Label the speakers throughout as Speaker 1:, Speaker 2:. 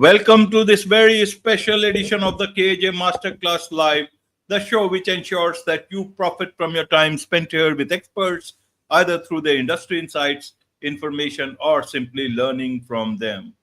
Speaker 1: Welcome to this very special edition of the KJ Masterclass Live, the show which ensures that you profit from your time spent here with experts, either through their industry insights, information, or simply learning from them.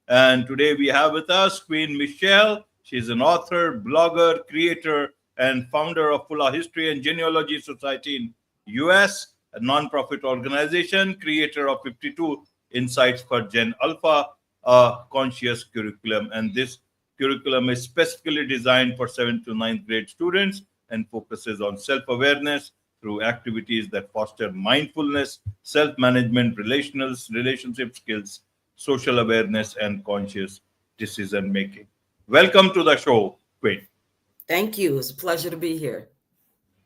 Speaker 1: And today we have with us Queen Michele. She's an author, blogger, creator, and founder of Fulla History and Genealogy Society in US, a non-profit organization, creator of 52 Insights for Gen Alpha, a conscious curriculum. And this curriculum is specifically designed for 7th to ninth grade students and focuses on self-awareness through activities that foster mindfulness, self-management, relationship skills, social awareness, and conscious decision making. Welcome to the show, Queen.
Speaker 2: Thank you. It's a pleasure to be here.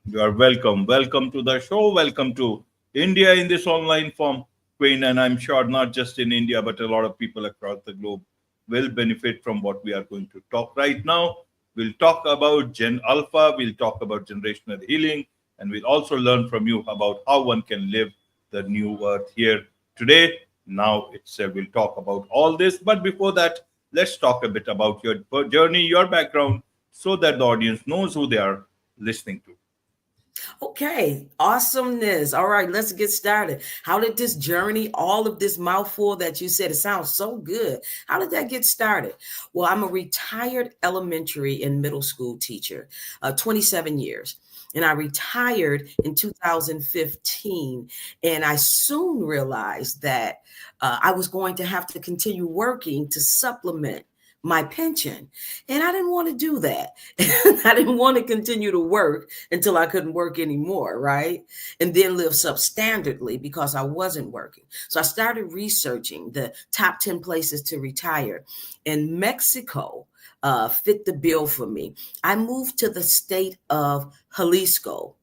Speaker 1: You are welcome. Welcome to the show. Welcome to India in this online form, Queen. And I'm sure not just in India, but a lot of people across the globe will benefit from what we are going to talk right now. We'll talk about Gen Alpha, we'll talk about generational healing, and we'll also learn from you about how one can live the new earth here today. Now we'll talk about all this. But before that, let's talk a bit about your journey, your background, so that the audience knows who they are listening to.
Speaker 2: Okay, awesomeness. All right, let's get started. How did this journey, all of this mouthful that you said, it sounds so good. How did that get started? Well, I'm a retired elementary and middle school teacher, 27 years. And I retired in 2015. And I soon realized that I was going to have to continue working to supplement my pension. And I didn't want to do that. I didn't want to continue to work until I couldn't work anymore, right? And then live substandardly because I wasn't working. So I started researching the top 10 places to retire. And Mexico fit the bill for me. I moved to the state of Jalisco.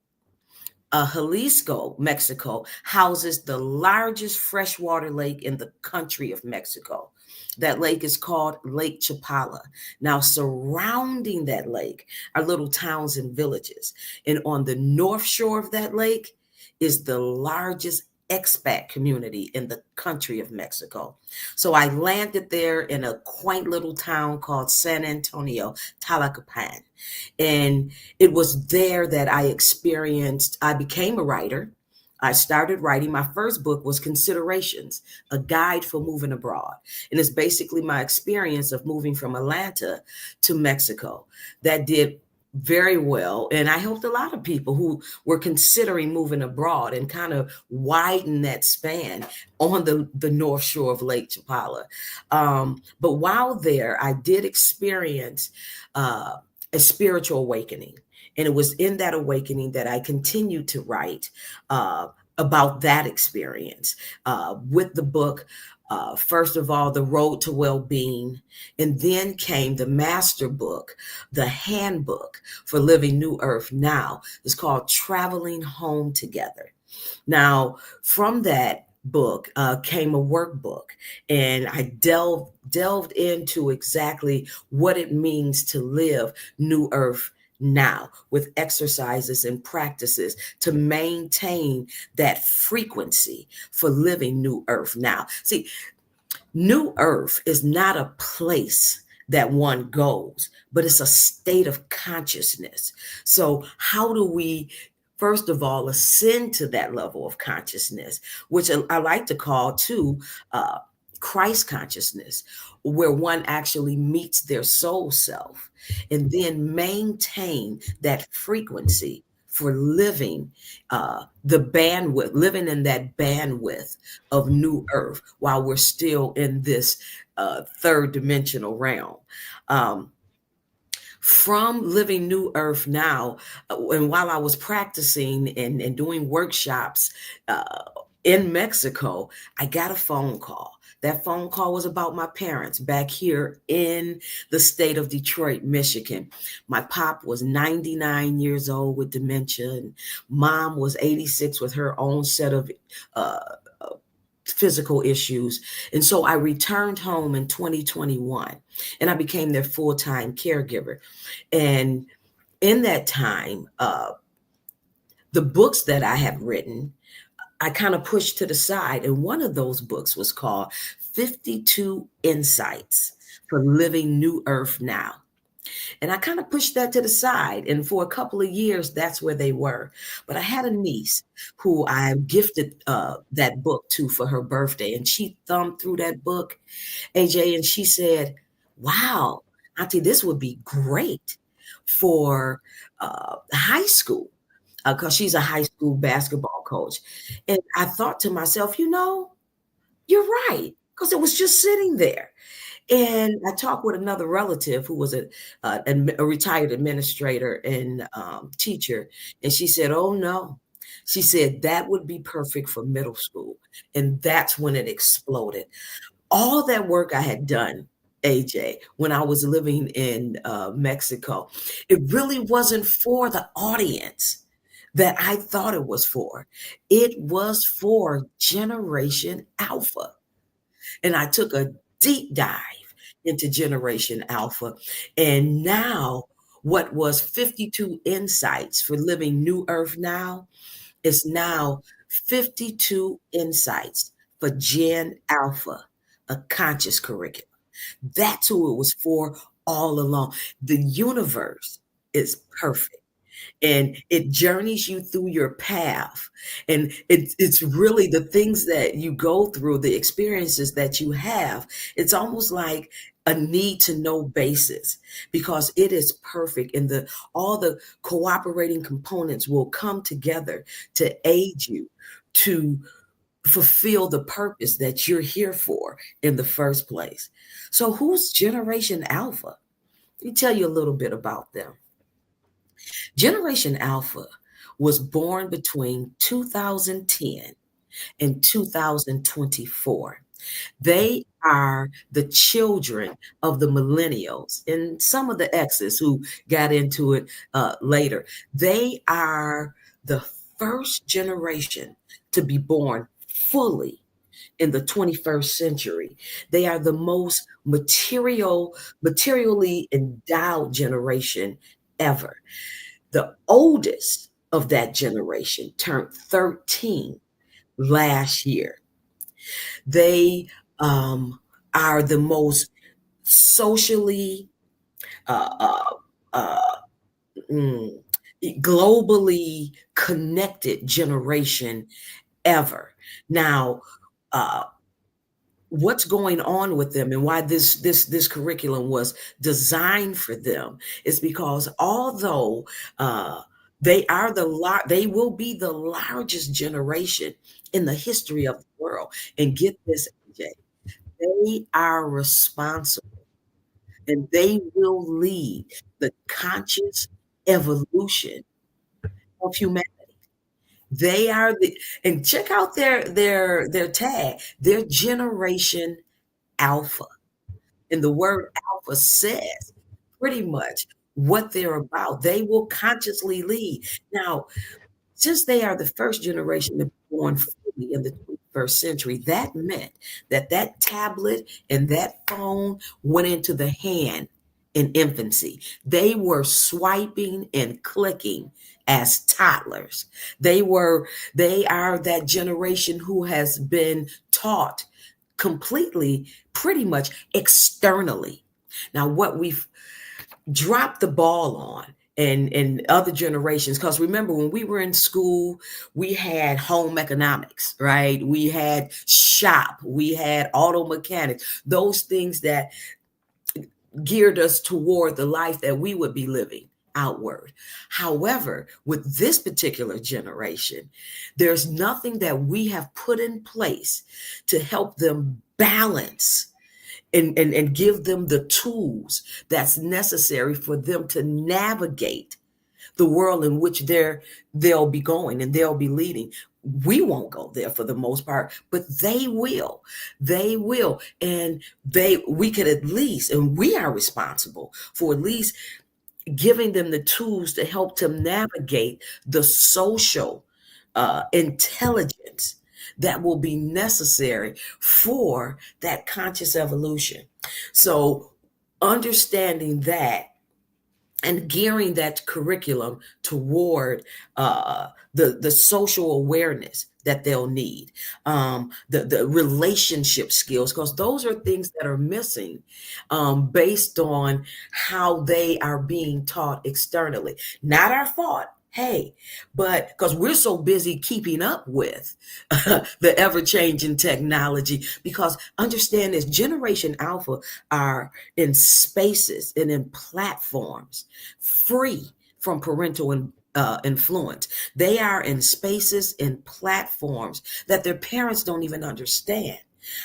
Speaker 2: Jalisco, Mexico, houses the largest freshwater lake in the country of Mexico. That lake is called Lake Chapala. Now, surrounding that lake are little towns and villages. And on the north shore of that lake is the largest expat community in the country of Mexico. So I landed there in a quaint little town called San Antonio, Tlacopan. And it was there that I became a writer. I started writing. My first book was Considerations, a guide for moving abroad. And it's basically my experience of moving from Atlanta to Mexico. That did very well. And I helped a lot of people who were considering moving abroad and kind of widen that span on the north shore of Lake Chapala. But while there, I did experience a spiritual awakening. And it was in that awakening that I continued to write about that experience with the book. First of all, The Road to Well-Being, and then came the master book, the handbook for living New Earth Now. It's called Traveling Home Together. Now, from that book came a workbook, and I delved into exactly what it means to live New Earth now with exercises and practices to maintain that frequency for living New Earth now. See, New Earth is not a place that one goes, but it's a state of consciousness. So how do we, first of all, ascend to that level of consciousness, which I like to call too Christ consciousness, where one actually meets their soul self and then maintain that frequency for living living in that bandwidth of New Earth while we're still in this third dimensional realm. From living New Earth Now, and while I was practicing and doing workshops in Mexico, I got a phone call. That phone call was about my parents back here in the state of Detroit, Michigan. My pop was 99 years old with dementia, and mom was 86 with her own set of physical issues. And so I returned home in 2021, and I became their full-time caregiver. And in that time, the books that I have written, I kind of pushed to the side. And one of those books was called 52 Insights for Living New Earth Now. And I kind of pushed that to the side. And for a couple of years, that's where they were. But I had a niece who I gifted that book to for her birthday. And she thumbed through that book, AJ, and she said, wow, Auntie, this would be great for high school, because she's a high school basketball coach. And I thought to myself, you're right, because it was just sitting there. And I talked with another relative who was a retired administrator and teacher. And she said, oh, no. She said that would be perfect for middle school. And that's when it exploded. All that work I had done, AJ, when I was living in Mexico, it really wasn't for the audience that I thought it was for. It was for Generation Alpha. And I took a deep dive into Generation Alpha. And now, what was 52 Insights for Living New Earth Now is now 52 Insights for Gen Alpha, a conscious curriculum. That's who it was for all along. The universe is perfect, and it journeys you through your path. And it's really the things that you go through, the experiences that you have. It's almost like a need to know basis, because it is perfect, and all the cooperating components will come together to aid you to fulfill the purpose that you're here for in the first place. So who's Generation Alpha? Let me tell you a little bit about them. Generation Alpha was born between 2010 and 2024. They are the children of the millennials and some of the X's who got into it later. They are the first generation to be born fully in the 21st century. They are the most materially endowed generation ever. The oldest of that generation turned 13 last year. They are the most socially, uh, uh, uh, mm, globally connected generation ever. Now, uh, what's going on with them and why this curriculum was designed for them is because although they will be the largest generation in the history of the world, and get this, AJ, they are responsible, and they will lead the conscious evolution of humanity. They are and check out their tag, their Generation Alpha. And the word alpha says pretty much what they're about. They will consciously lead. Now, since they are the first generation to be born fully in the 21st century, that meant that tablet and that phone went into the hand in infancy. They were swiping and clicking as toddlers. They are that generation who has been taught completely, pretty much externally. Now, what we've dropped the ball on and other generations, because remember, when we were in school, we had home economics, right? We had shop, we had auto mechanics, those things that geared us toward the life that we would be living outward. However, with this particular generation, there's nothing that we have put in place to help them balance and give them the tools that's necessary for them to navigate the world in which they'll be going and they'll be leading. We won't go there for the most part, but they will. They will. And we could at least, and we are responsible for at least giving them the tools to help them navigate the social intelligence that will be necessary for that conscious evolution. So understanding that and gearing that curriculum toward the social awareness that they'll need, the relationship skills, because those are things that are missing, based on how they are being taught externally. Not our fault. Hey, but because we're so busy keeping up with the ever changing technology, because understand this, Generation Alpha are in spaces and in platforms free from parental influence. They are in spaces and platforms that their parents don't even understand.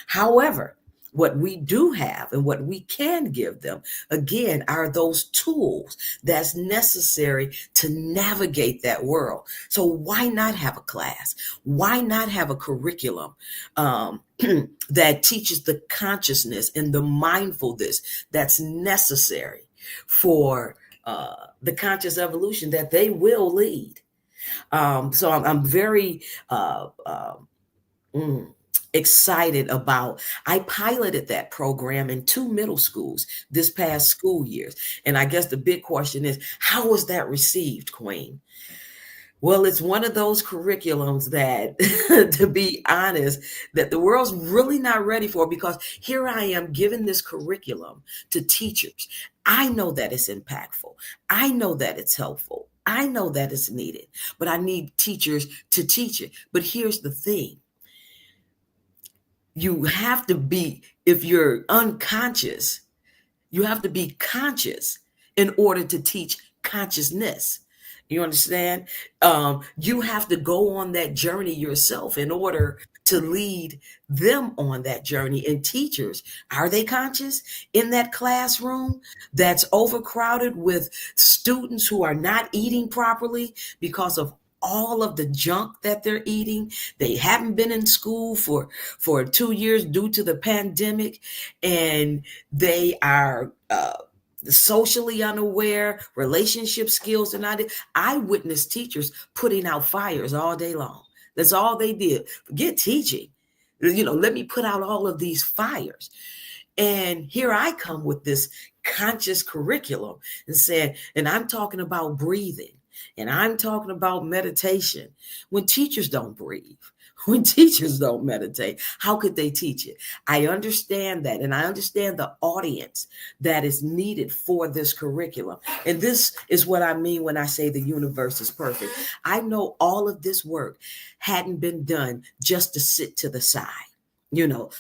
Speaker 2: However, what we do have and what we can give them, again, are those tools that's necessary to navigate that world. So why not have a class? Why not have a curriculum that teaches the consciousness and the mindfulness that's necessary for the conscious evolution that they will lead? So I'm very excited about. I piloted that program in 2 middle schools this past school years. And I guess the big question is, how was that received, Queen? Well, it's one of those curriculums that, to be honest, that the world's really not ready for, because here I am giving this curriculum to teachers. I know that it's impactful. I know that it's helpful. I know that it's needed, but I need teachers to teach it. But here's the thing. You have to be, if you're unconscious, you have to be conscious in order to teach consciousness. You understand? You have to go on that journey yourself in order to lead them on that journey. And teachers, are they conscious in that classroom that's overcrowded with students who are not eating properly because of all of the junk that they're eating? They haven't been in school for 2 years due to the pandemic, and they are socially unaware, relationship skills are not. I witnessed teachers putting out fires all day long. That's all they did. Forget teaching. Let me put out all of these fires. And here I come with this conscious curriculum and I'm talking about breathing, and I'm talking about meditation. When teachers don't breathe, when teachers don't meditate, how could they teach it? I understand that, and I understand the audience that is needed for this curriculum. And this is what I mean when I say the universe is perfect. I know all of this work hadn't been done just to sit to the side,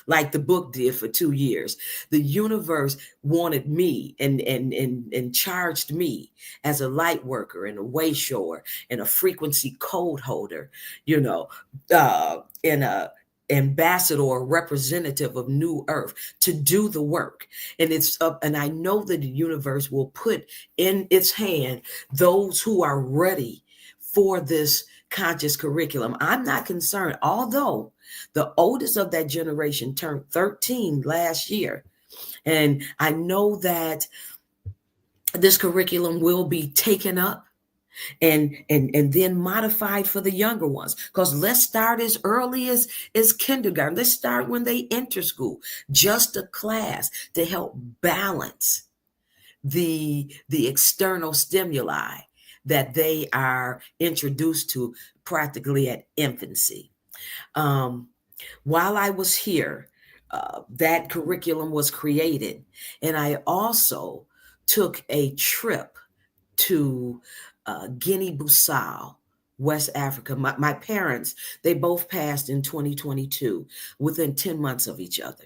Speaker 2: like the book did for 2 years. The universe wanted me and charged me as a light worker and a way shower and a frequency code holder, and a ambassador or representative of New Earth to do the work. And it's up, and I know that the universe will put in its hand those who are ready for this conscious curriculum. I'm not concerned, although the oldest of that generation turned 13 last year. And I know that this curriculum will be taken up and then modified for the younger ones, because let's start as early as kindergarten. Let's start when they enter school, just a class to help balance the external stimuli that they are introduced to practically at infancy. While I was here, that curriculum was created, and I also took a trip to Guinea-Bissau, West Africa. My parents, they both passed in 2022, within 10 months of each other.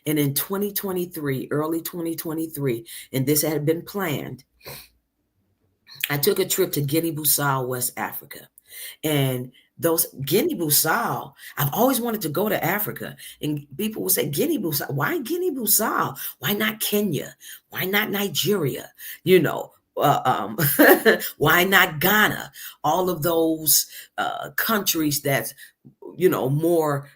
Speaker 2: And in 2023, early 2023, and this had been planned, I took a trip to Guinea-Bissau, West Africa. And those Guinea-Bissau, I've always wanted to go to Africa. And people will say, Guinea-Bissau, why Guinea-Bissau? Why not Kenya? Why not Nigeria? Why not Ghana? All of those countries that's, more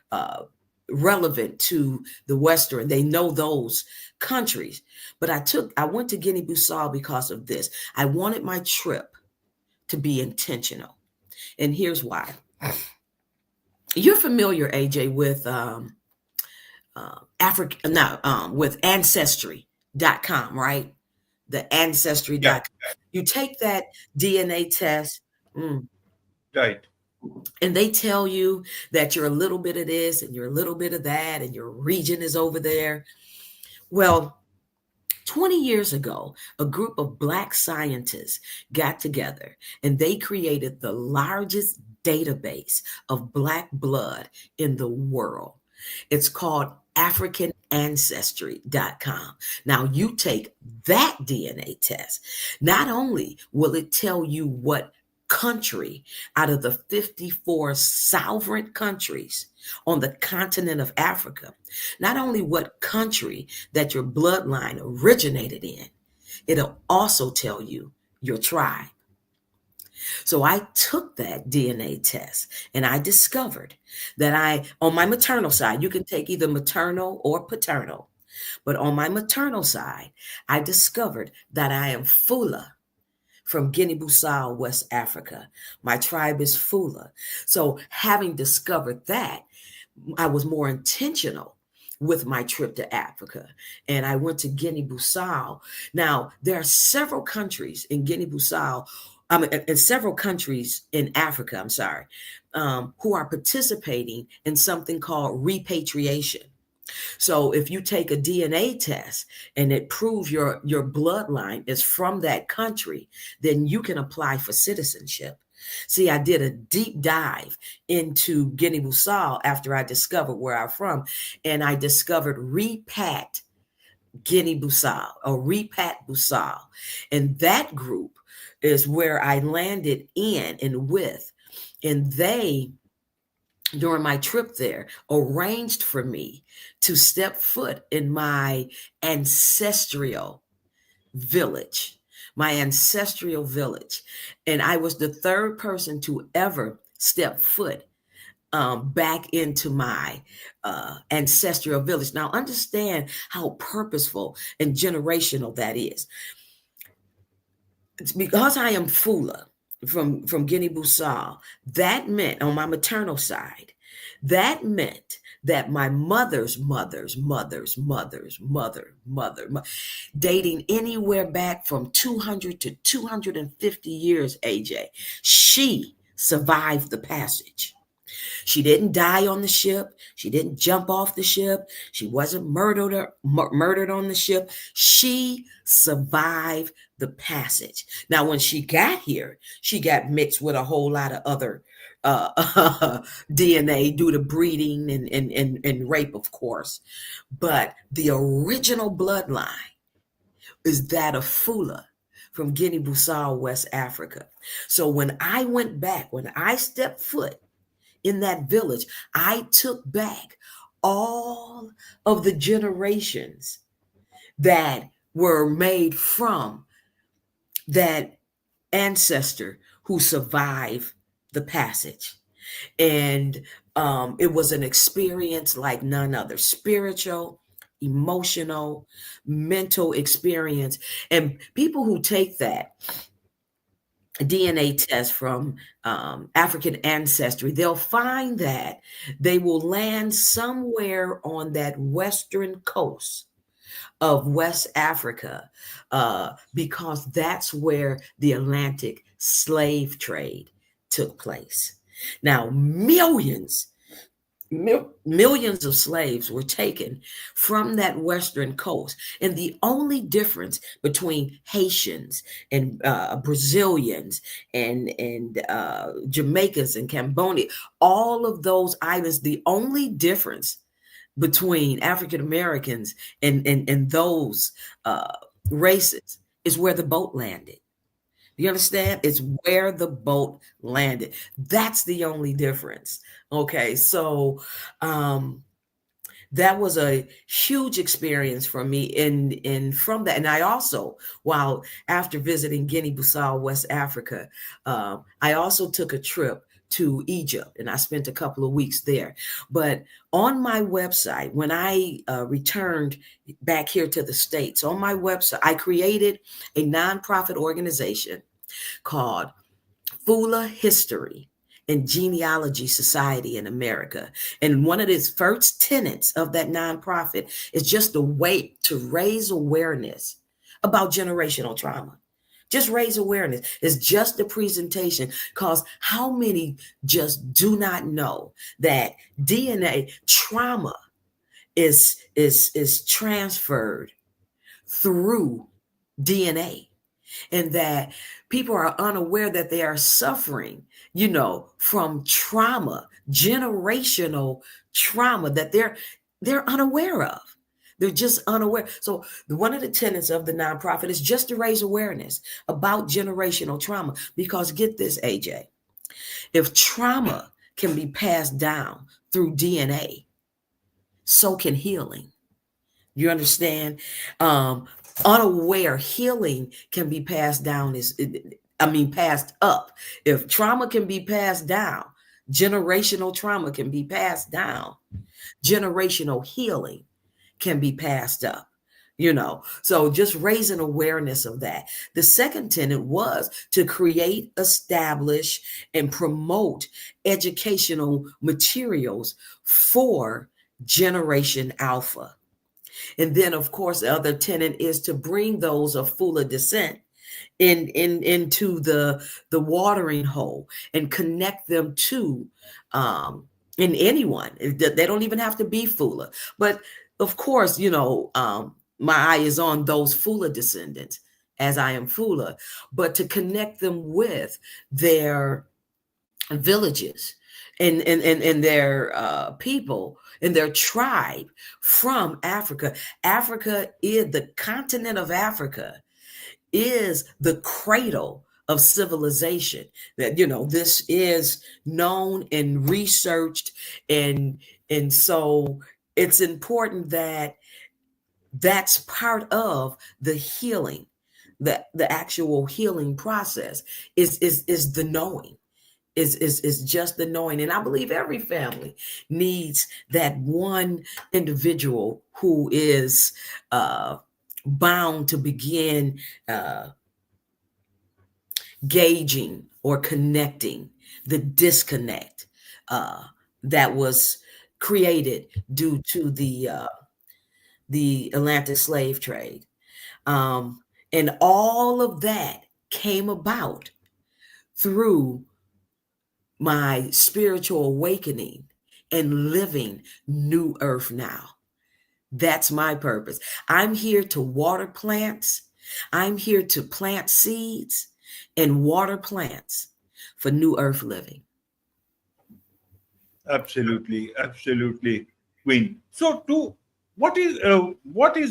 Speaker 2: relevant to the Western. They know those countries. But I went to Guinea-Bissau because of this. I wanted my trip to be intentional. And here's why. You're familiar, AJ, with with ancestry.com, right? The ancestry.com.
Speaker 1: Yeah,
Speaker 2: You take that DNA test.
Speaker 1: right.
Speaker 2: And they tell you that you're a little bit of this and you're a little bit of that and your region is over there. Well, 20 years ago, a group of Black scientists got together and they created the largest database of Black blood in the world. It's called AfricanAncestry.com. Now, you take that DNA test, not only will it tell you what country out of the 54 sovereign countries on the continent of Africa, not only what country that your bloodline originated in, it'll also tell you your tribe. So I took that DNA test and I discovered that on my maternal side, you can take either maternal or paternal, but on my maternal side, I discovered that I am Fula from Guinea-Bissau, West Africa. My tribe is Fula. So having discovered that, I was more intentional with my trip to Africa, and I went to Guinea-Bissau. Now, there are several countries in Guinea-Bissau, and several countries in Africa, who are participating in something called repatriation. So if you take a DNA test and it proves your bloodline is from that country, then you can apply for citizenship. See, I did a deep dive into Guinea-Bissau after I discovered where I'm from, and I discovered Repat Guinea-Bissau or Repat Bissau. And that group is where I landed in and with, and they, during my trip there, arranged for me to step foot in my ancestral village, And I was the third person to ever step foot back into my ancestral village. Now, understand how purposeful and generational that is. It's because I am Fula from Guinea-Bissau, that meant on my maternal side, that meant that my mother's mother, dating anywhere back from 200 to 250 years, AJ, she survived the passage. She didn't die on the ship. She didn't jump off the ship. She wasn't murdered on the ship. She survived the passage. Now, when she got here, she got mixed with a whole lot of other DNA due to breeding and rape, of course. But the original bloodline is that of Fula from Guinea-Bissau, West Africa. So when I went back, when I stepped foot in that village, I took back all of the generations that were made from that ancestor who survived the passage. And it was an experience like none other, spiritual, emotional, mental experience. And people who take that DNA test from African ancestry, they'll find that they will land somewhere on that western coast of West Africa because that's where the Atlantic slave trade took place. Now, millions of slaves were taken from that western coast, and the only difference between Haitians and Brazilians and Jamaicans and Cambodia, all of those islands, the only difference between African Americans and those races is where the boat landed. You understand? It's where the boat landed. That's the only difference. Okay, so that was a huge experience for me in from that. And I also, while after visiting Guinea-Bissau, West Africa, I also took a trip to Egypt, and I spent a couple of weeks there. But on my website, when I returned back here to the States, on my website, I created a nonprofit organization called Fula History and Genealogy Society in America. And one of its first tenets of that nonprofit is just a way to raise awareness about generational trauma. Just raise awareness. It's just a presentation, because how many just do not know that DNA trauma is transferred through DNA, and that people are unaware that they are suffering, from trauma, generational trauma that they're unaware of. They're just unaware. So one of the tenets of the nonprofit is just to raise awareness about generational trauma. Because get this, AJ, if trauma can be passed down through DNA, so can healing. You understand? Unaware healing can be passed down, passed up. If trauma can be passed down, generational trauma can be passed down, generational healing can be passed up. So just raising awareness of that. The second tenet was to create, establish, and promote educational materials for Generation Alpha. And then, of course, the other tenet is to bring those of Fula descent into the watering hole and connect them to in anyone. They don't even have to be Fula. But of course, my eye is on those Fula descendants, as I am Fula, but to connect them with their villages and their people and their tribe from Africa. Africa is the continent of Africa, is the cradle of civilization. That this is known and researched, and so it's important that that's part of the healing. The actual healing process is the knowing. Is just the knowing. And I believe every family needs that one individual who is bound to begin gauging or connecting the disconnect that was created due to the Atlantic slave trade. And all of that came about through my spiritual awakening and living New Earth now. That's my purpose. I'm here to water plants. I'm here to plant seeds and water plants for New Earth living.
Speaker 1: Absolutely, absolutely, Queen. So, what is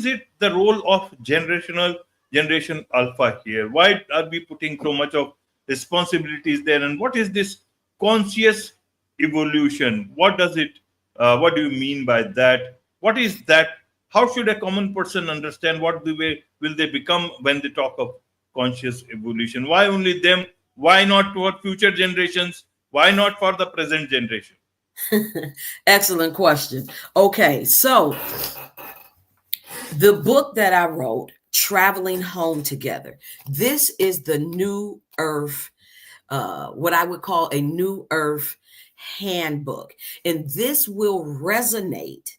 Speaker 1: it the role of generation Alpha here? Why are we putting so much of responsibilities there? And what is this conscious evolution? What does it? What do you mean by that? What is that? How should a common person understand what will they become when they talk of conscious evolution? Why only them? Why not for future generations? Why not for the present generation?
Speaker 2: Excellent question. Okay, so the book that I wrote, Traveling Home Together, this is the New Earth, what I would call a New Earth handbook. And this will resonate.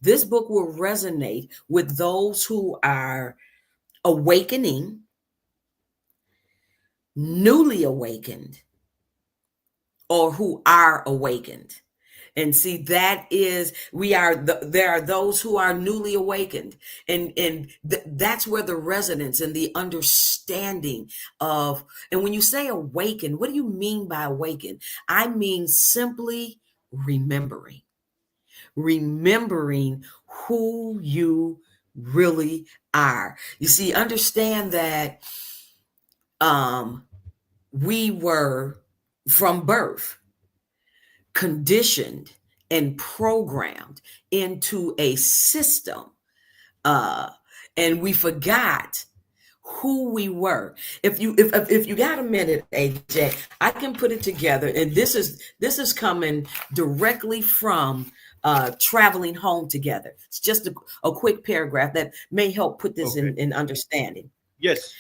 Speaker 2: This book will resonate with those who are awakening, newly awakened, or who are awakened. And see, that is, there are those who are newly awakened. And that's where the resonance and the understanding of, and when you say awaken, what do you mean by awaken? I mean simply remembering who you really are. You see, understand that we were from birth conditioned and programmed into a system, and we forgot who we were. If you got a minute, AJ, I can put it together, and this is coming directly from Traveling Home Together. It's just a quick paragraph that may help put this in understanding.
Speaker 1: Yes.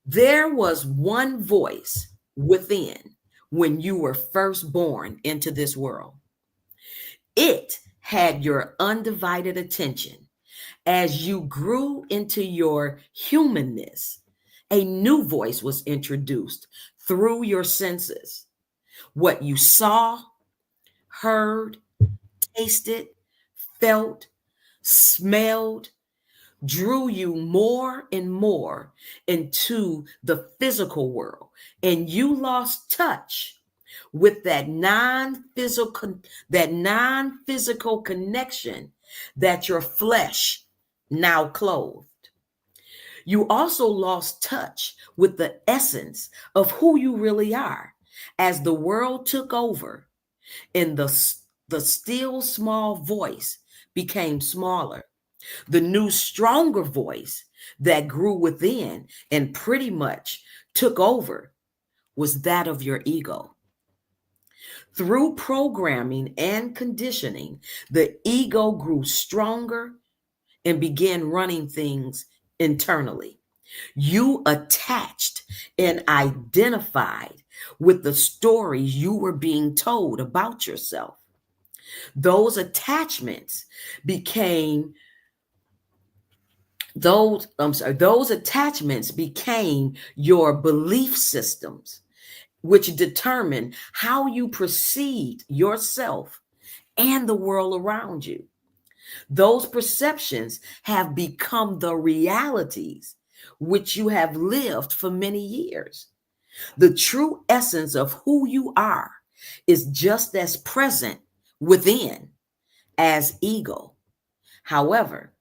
Speaker 2: There was one voice within when you were first born into this world. It had your undivided attention as you grew into your humanness A new voice was introduced through your senses. What you saw, heard, tasted, felt, smelled, drew you more and more into the physical world, and you lost touch with that non-physical connection that your flesh now clothed. You also lost touch with the essence of who you really are as the world took over and the still small voice became smaller. The new stronger voice that grew within and pretty much took over was that of your ego. Through programming and conditioning, the ego grew stronger and began running things internally. You attached and identified with the stories you were being told about yourself. Those attachments became those attachments became your belief systems, which determine how you perceive yourself and the world around you. Those perceptions have become the realities which you have lived for many years. The true essence of who you are is just as present within as ego. However,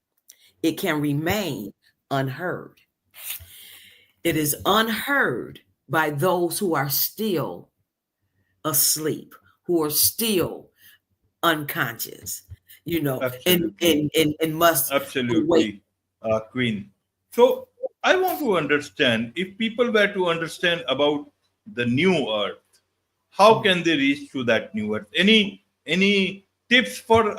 Speaker 2: it can remain unheard. It is unheard by those who are still asleep, who are still unconscious, and
Speaker 1: Absolutely.
Speaker 2: must awake.
Speaker 1: Absolutely, Queen. So I want to understand, if people were to understand about the new earth, how can they reach to that new earth? Any tips for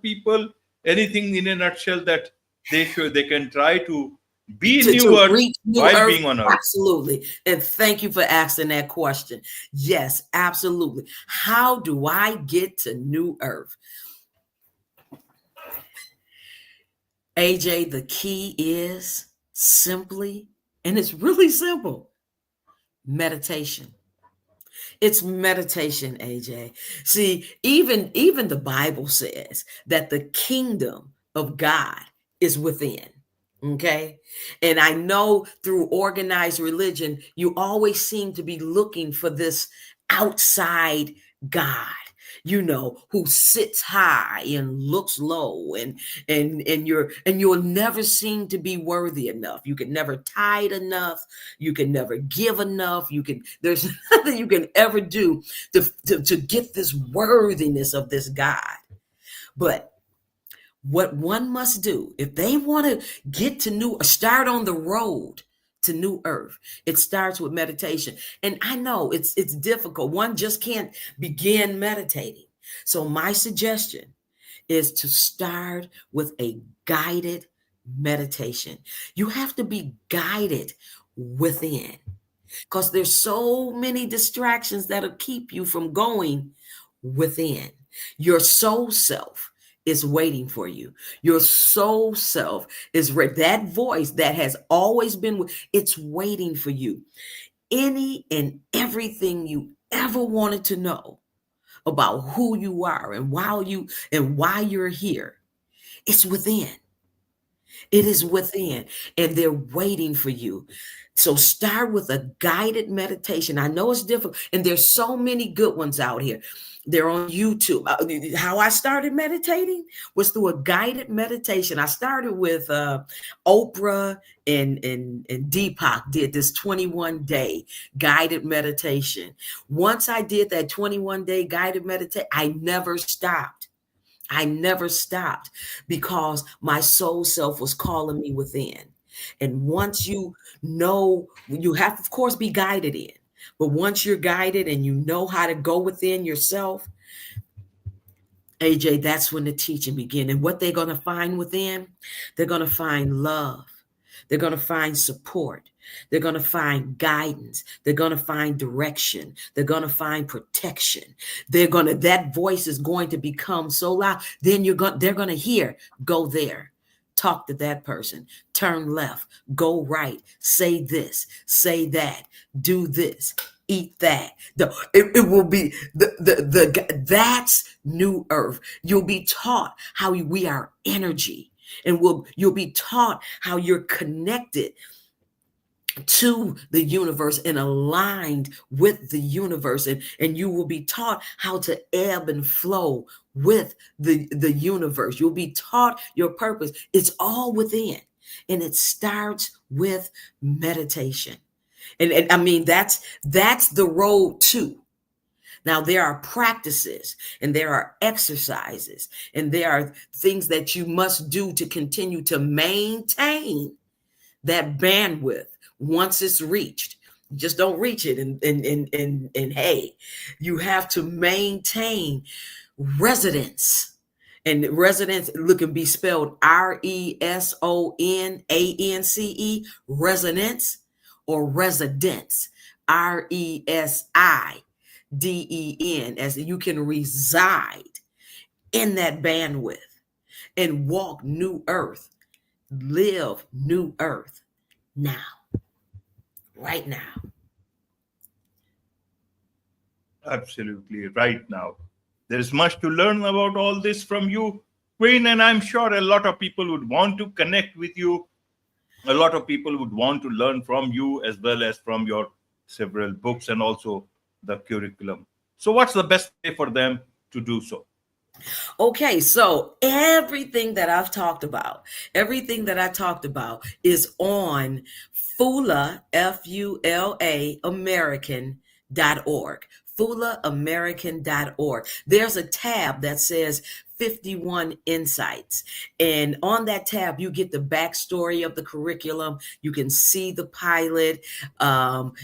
Speaker 1: people? Anything in a nutshell that they can try to be new
Speaker 2: To
Speaker 1: earth
Speaker 2: reach new
Speaker 1: while
Speaker 2: earth,
Speaker 1: being on earth?
Speaker 2: absolutely. And thank you for asking that question. Yes, absolutely. How do I get to new earth? AJ, the key is simply, and it's really simple, meditation. It's meditation, AJ. See, even the Bible says that the kingdom of God is within. Okay. And I know through organized religion, you always seem to be looking for this outside God, who sits high and looks low, and you'll never seem to be worthy enough. You can never tithe enough, you can never give enough, there's nothing you can ever do to get this worthiness of this God. But what one must do if they want to get to start on the road to new earth, it starts with meditation. And I know it's difficult. One just can't begin meditating. So my suggestion is to start with a guided meditation. You have to be guided within, because there's so many distractions that'll keep you from going within. Your soul self is waiting for you. Your soul self is that voice that has always been, it's waiting for you. Any and everything you ever wanted to know about who you are and why you're here, it's within. It is within, and they're waiting for you. So start with a guided meditation. I know it's difficult, and there's so many good ones out here. They're on YouTube. How I started meditating was through a guided meditation. I started with Oprah and Deepak did this 21-day guided meditation. Once I did that 21-day guided meditation, I never stopped. Because my soul self was calling me within. And once you have to, of course, be guided in. But once you're guided and you know how to go within yourself, AJ, that's when the teaching begins. And what they're going to find within, they're going to find love. They're going to find support. They're going to find guidance. They're going to find direction. They're going to find protection. That voice is going to become so loud. Then they're going to hear, go there, talk to that person, turn left, go right, say this, say that, do this, eat that. It will be that's new earth. You'll be taught how we are energy, and you'll be taught how you're connected to the universe and aligned with the universe, and you will be taught how to ebb and flow with the universe. You'll be taught your purpose. It's all within, and it starts with meditation. And I mean, that's the road to. Now, there are practices and there are exercises and there are things that you must do to continue to maintain that bandwidth once it's reached. You just don't reach it and hey, you have to maintain residence. And residence, look, can be spelled RESONANCE, resonance, or residence, RESIDEN, as you can reside in that bandwidth and walk new earth, live new earth now, right now.
Speaker 1: Absolutely right now. There is much to learn about all this from you, Queen, and I'm sure a lot of people would want to connect with you. A lot of people would want to learn from you as well as from your several books and also the curriculum. So, what's the best way for them to do so?
Speaker 2: Okay, so everything that I talked about is on Fula, Fula, American.org. FulaAmerican.org. There's a tab that says 51 Insights. And on that tab, you get the backstory of the curriculum. You can see the pilot. And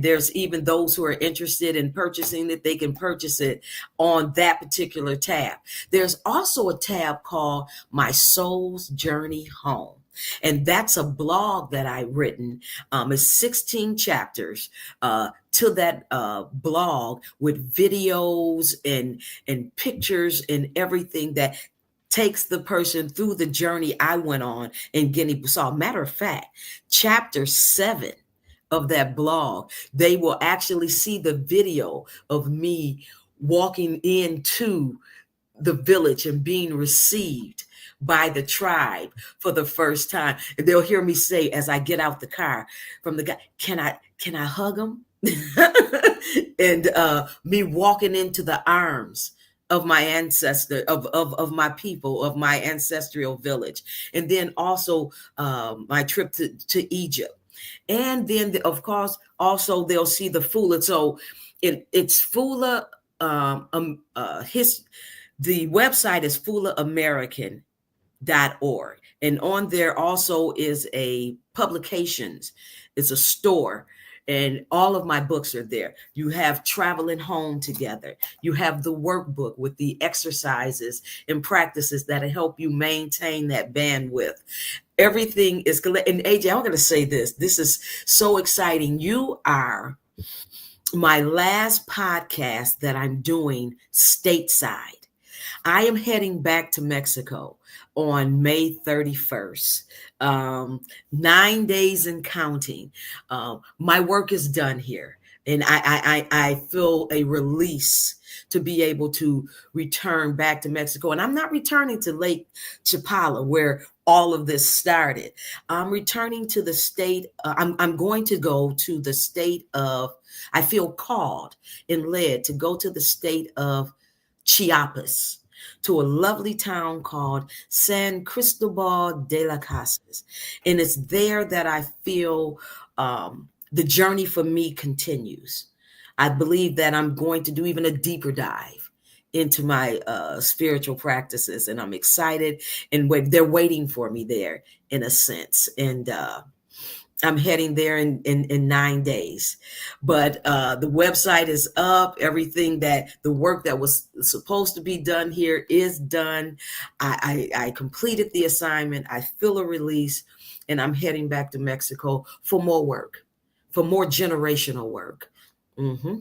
Speaker 2: there's even those who are interested in purchasing it, they can purchase it on that particular tab. There's also a tab called My Soul's Journey Home. And that's a blog that I've written. It's 16 chapters to that blog with videos and pictures and everything that takes the person through the journey I went on in Guinea-Bissau. Matter of fact, chapter 7 of that blog, they will actually see the video of me walking into the village and being received by the tribe for the first time. And they'll hear me say as I get out the car from the guy, can I hug him? And me walking into the arms of my ancestor, of my people, of my ancestral village. And then also my trip to Egypt. And then, of course, also they'll see the Fula. So it's Fula, the website is FulaAmerican.org. And on there also is a publications. It's a store. And all of my books are there. You have Traveling Home Together. You have the workbook with the exercises and practices that help you maintain that bandwidth. Everything is, and AJ, I'm going to say this. This is so exciting. You are my last podcast that I'm doing stateside. I am heading back to Mexico on May 31st. 9 days and counting. My work is done here, and I feel a release to be able to return back to Mexico. And I'm not returning to Lake Chapala, where all of this started. I'm returning to the state. I'm going to go to the state of, I feel called and led to go to the state of Chiapas, to a lovely town called San Cristobal de las Casas. And it's there that I feel the journey for me continues. I believe that I'm going to do even a deeper dive into my spiritual practices, and I'm excited, and they're waiting for me there in a sense. And I'm heading there in 9 days. But the website is up. Everything that the work that was supposed to be done here is done. I completed the assignment. I feel a release, and I'm heading back to Mexico for more work, for more generational work. Mm-hmm.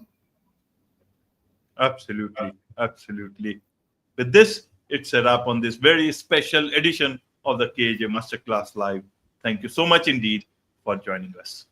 Speaker 1: Absolutely. Absolutely. With this, it's a wrap on this very special edition of the KJ Masterclass Live. Thank you so much indeed for joining us.